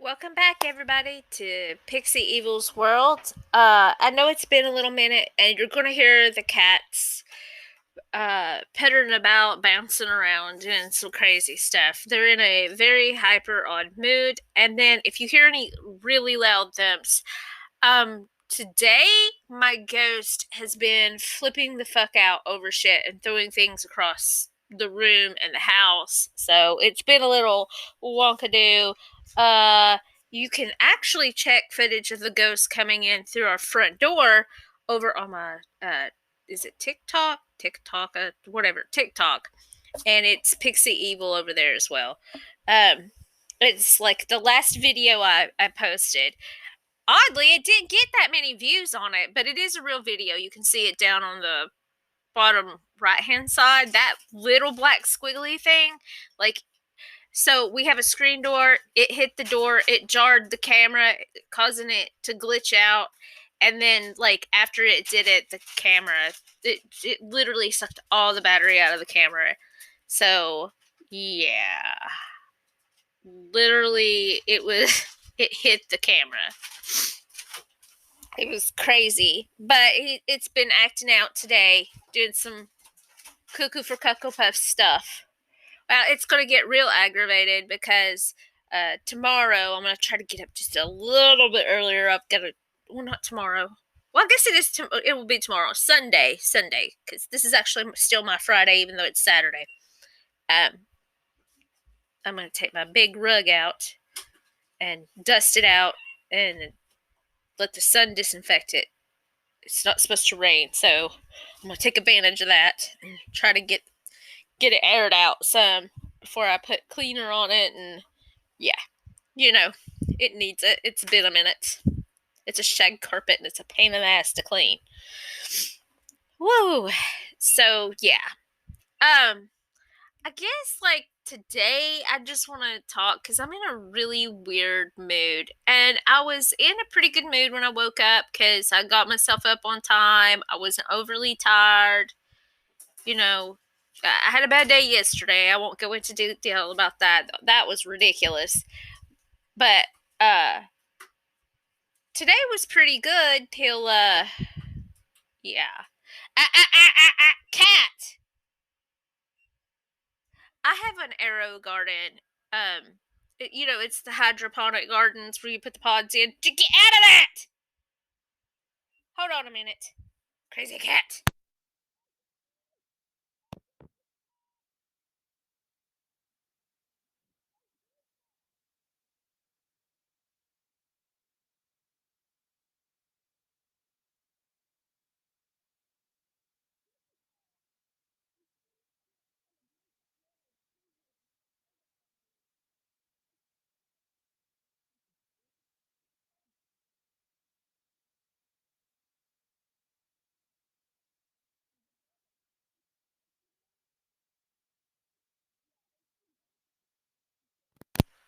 Welcome back, everybody, to Pixie Evil's World. I know it's been a little minute, and you're going to hear the cats pettering about, bouncing around, doing some crazy stuff. They're in a very hyper odd mood, and then if you hear any really loud thumps, today my ghost has been flipping the fuck out over shit and throwing things across the room and the house. So it's been a little wonkadoo. You can actually check footage of the ghost coming in through our front door over on my is it TikTok? Whatever, TikTok. And it's Pixie Evil over there as well. It's like the last video I posted. Oddly, it didn't get that many views on it, but it is a real video. You can see it down on the bottom right hand side. That little black squiggly thing, like, so we have a screen door. It hit the door. It jarred the camera, causing it to glitch out. And then, like, after it did it, the camera, it literally sucked all the battery out of the camera. So, yeah. Literally, it hit the camera. It was crazy. But it's been acting out today, doing some cuckoo for Cocoa Puff stuff. Well, it's going to get real aggravated because tomorrow I'm going to try to get up just a little bit earlier. Well, not tomorrow. Well, I guess it is. It will be tomorrow, Sunday, because this is actually still my Friday, even though it's Saturday. I'm going to take my big rug out and dust it out and let the sun disinfect it. It's not supposed to rain, so I'm going to take advantage of that and try to get it aired out some before I put cleaner on it. And yeah, it needs it. It's been a minute. It's a shag carpet and it's a pain in the ass to clean. Woo. So yeah. I guess, like, today I just want to talk because I'm in a really weird mood. And I was in a pretty good mood when I woke up because I got myself up on time. I wasn't overly tired. I had a bad day yesterday. I won't go into detail about that. That was ridiculous. But today was pretty good till yeah. Cat. I have an arrow garden. It's the hydroponic gardens where you put the pods in. Get out of that! Hold on a minute. Crazy cat.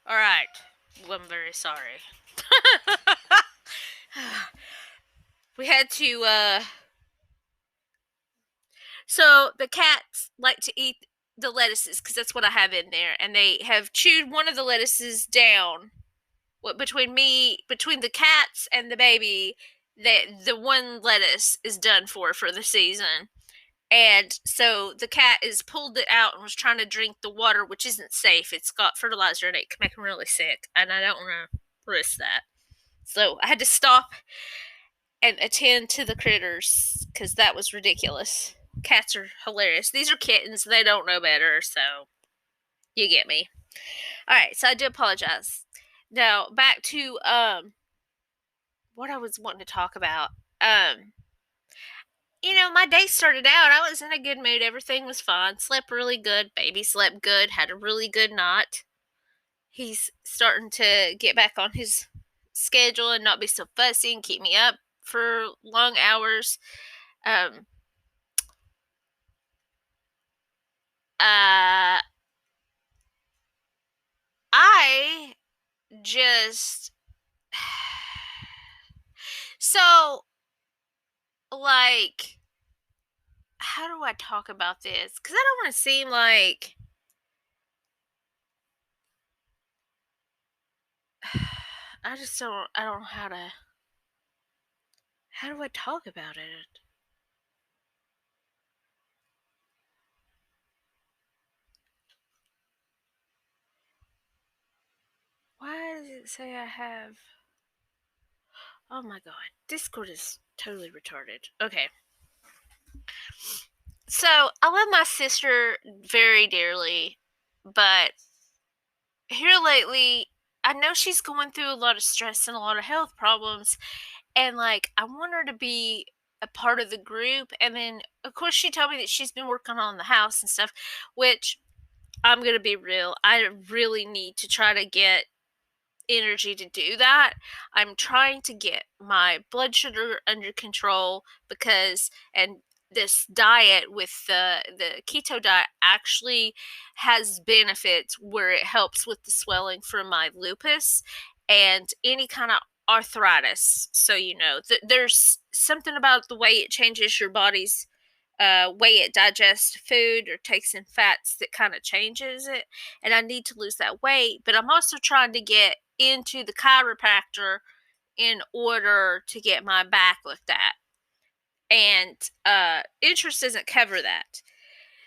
Alright. Well, I'm very sorry. We had to, So the cats like to eat the lettuces because that's what I have in there, and they have chewed one of the lettuces down. Between the cats and the baby, the one lettuce is done for the season. And so the cat is pulled it out and was trying to drink the water, which isn't safe. It's got fertilizer in it. It can make him really sick, and I don't want to risk that. So I had to stop and attend to the critters because that was ridiculous. Cats are hilarious. These are kittens. They don't know better, so you get me. All right, so I do apologize. Now, back to what I was wanting to talk about. My day started out, I was in a good mood. Everything was fine. Slept really good. Baby slept good. Had a really good night. He's starting to get back on his schedule and not be so fussy and keep me up for long hours. I just so, like, how do I talk about this? Because I don't want to seem like I just don't. I don't know how to. How do I talk about it? Why does it say I have? Oh my god, Discord is totally retarded. Okay. So, I love my sister very dearly, but here lately, I know she's going through a lot of stress and a lot of health problems, and like, I want her to be a part of the group. And then, of course, she told me that she's been working on the house and stuff, which I'm going to be real. I really need to try to get energy to do that. I'm trying to get my blood sugar under control because and this diet with the keto diet actually has benefits where it helps with the swelling from my lupus and any kind of arthritis. So there's something about the way it changes your body's way it digests food or takes in fats that kind of changes it. And I need to lose that weight, but I'm also trying to get into the chiropractor in order to get my back looked at. And interest doesn't cover that.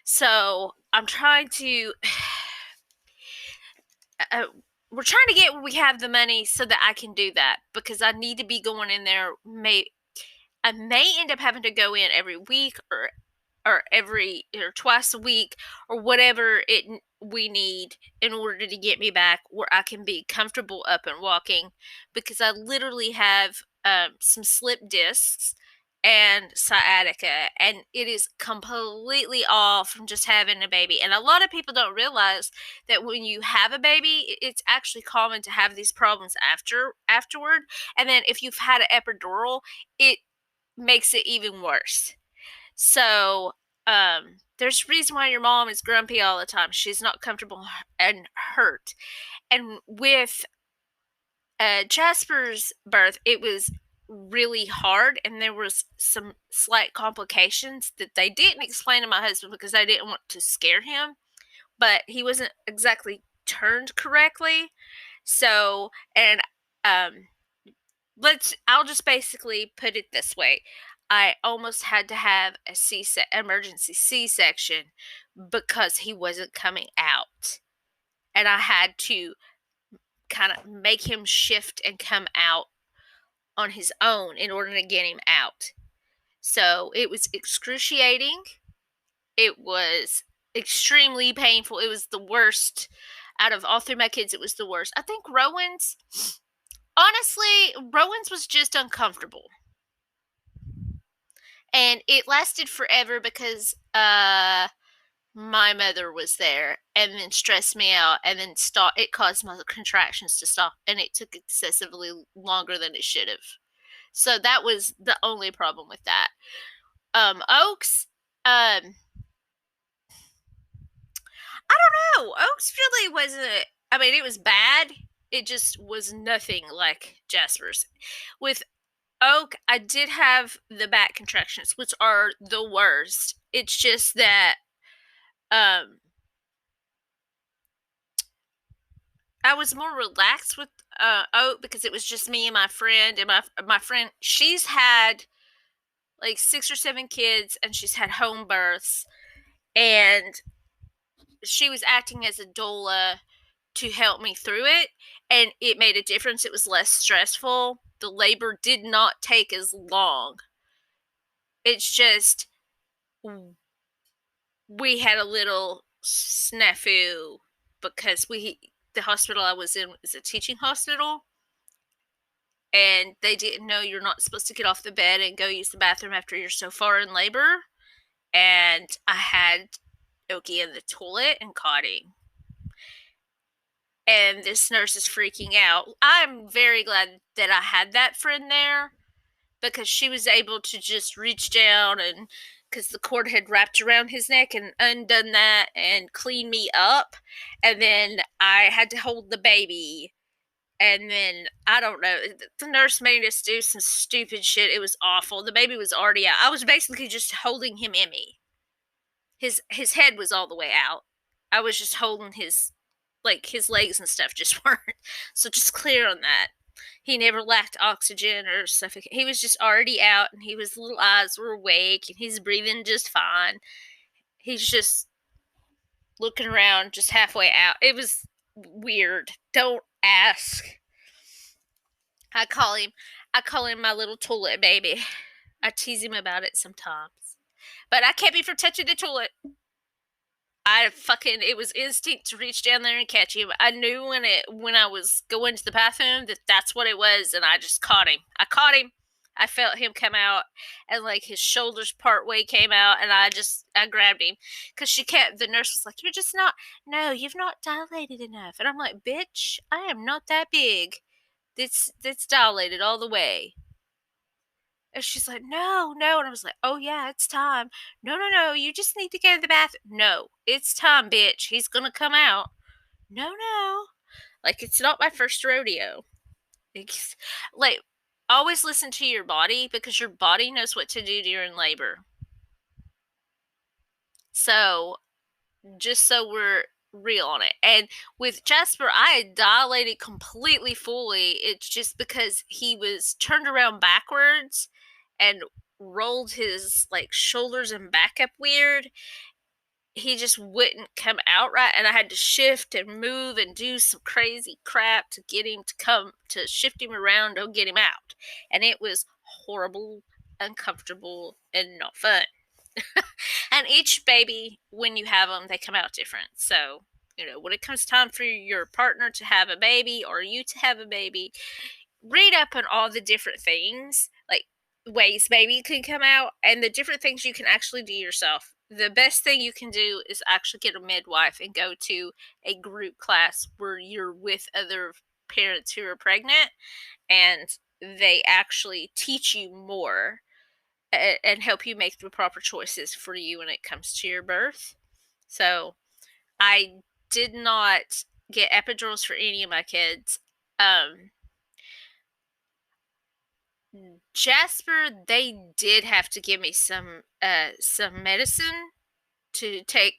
So I'm trying to. We're trying to get where we have the money so that I can do that because I need to be going in there. I may end up having to go in every week or every or twice a week or whatever we need in order to get me back where I can be comfortable up and walking because I literally have some slip discs and sciatica, and it is completely off from just having a baby. And a lot of people don't realize that when you have a baby, it's actually common to have these problems afterward. And then if you've had an epidural, it makes it even worse. So, there's a reason why your mom is grumpy all the time. She's not comfortable and hurt. And with Jasper's birth, it was really hard, and there was some slight complications that they didn't explain to my husband because I didn't want to scare him. But he wasn't exactly turned correctly. So, and um, I'll just basically put it this way. I almost had to have a emergency C-section because he wasn't coming out. And I had to kind of make him shift and come out on his own in order to get him out. So it was excruciating. It was extremely painful. It was the worst. Out of all three of my kids, it was the worst. I think Rowan's was just uncomfortable. And it lasted forever because my mother was there and then stressed me out and then it caused my contractions to stop, and it took excessively longer than it should have. So that was the only problem with that. Oaks, I don't know. Oaks really wasn't. I mean, it was bad. It just was nothing like Jasper's. With Oak, I did have the back contractions, which are the worst. It's just that I was more relaxed with Oak because it was just me and my friend. And my friend, she's had like 6 or 7 kids, and she's had home births, and she was acting as a doula to help me through it, and it made a difference. It was less stressful. The labor did not take as long. It's just we had a little snafu because the hospital I was in is a teaching hospital, and they didn't know you're not supposed to get off the bed and go use the bathroom after you're so far in labor. And I had Oki in the toilet and Cotty. And this nurse is freaking out. I'm very glad that I had that friend there because she was able to just reach down and because the cord had wrapped around his neck and undone that and clean me up. And then I had to hold the baby. And then, I don't know, the nurse made us do some stupid shit. It was awful. The baby was already out. I was basically just holding him in me. His head was all the way out. I was just holding his legs and stuff just weren't. So just clear on that. He never lacked oxygen or suffocate. He was just already out, and his little eyes were awake, and he's breathing just fine. He's just looking around, just halfway out. It was weird. Don't ask. I call him. I call him my little toilet baby. I tease him about it sometimes, but I kept him from touching the toilet. It was instinct to reach down there and catch him. I knew when I was going to the bathroom that's what it was, and I just caught him. I caught him. I felt him come out, and like his shoulders part way came out, and I grabbed him because the nurse was like, "You're just not, no, you've not dilated enough," and I'm like, "Bitch, I am not that big. It's dilated all the way." And she's like, "No, no." And I was like, "Oh, yeah, it's time. No, no, no. You just need to go to the bathroom." "No, it's time, bitch. He's going to come out." "No, no." Like, it's not my first rodeo. It's, like, always listen to your body because your body knows what to do during labor. So, just so we're real on it. And with Jasper, I dilated completely fully. It's just because he was turned around backwards and rolled his like shoulders and back up weird. He just wouldn't come out right, and I had to shift and move and do some crazy crap to get him to come to shift him around to get him out. And it was horrible, uncomfortable, and not fun. And each baby, when you have them, they come out different. So, when it comes time for your partner to have a baby or you to have a baby, read up on all the different things, like ways baby can come out and the different things you can actually do yourself. The best thing you can do is actually get a midwife and go to a group class where you're with other parents who are pregnant, and they actually teach you more and help you make the proper choices for you when it comes to your birth. So I did not get epidurals for any of my kids. Jasper, they did have to give me some medicine to take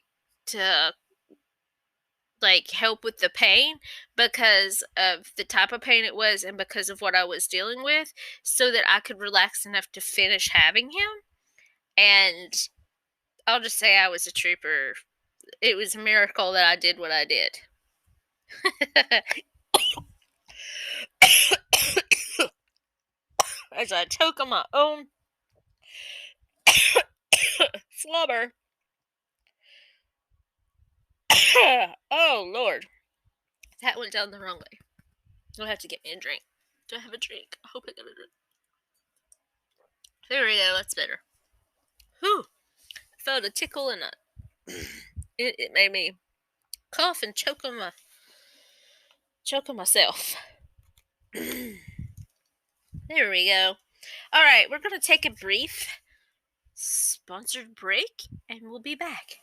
to like help with the pain because of the type of pain it was and because of what I was dealing with, so that I could relax enough to finish having him. And I'll just say I was a trooper. It was a miracle that I did what I did. As I choke on my own slobber. Oh, Lord. That went down the wrong way. You'll have to get me a drink. Do I have a drink? I hope I got a drink. There we go. That's better. Whew. I felt a tickle and it made me cough and choke on myself. There we go. All right, we're going to take a brief sponsored break and we'll be back.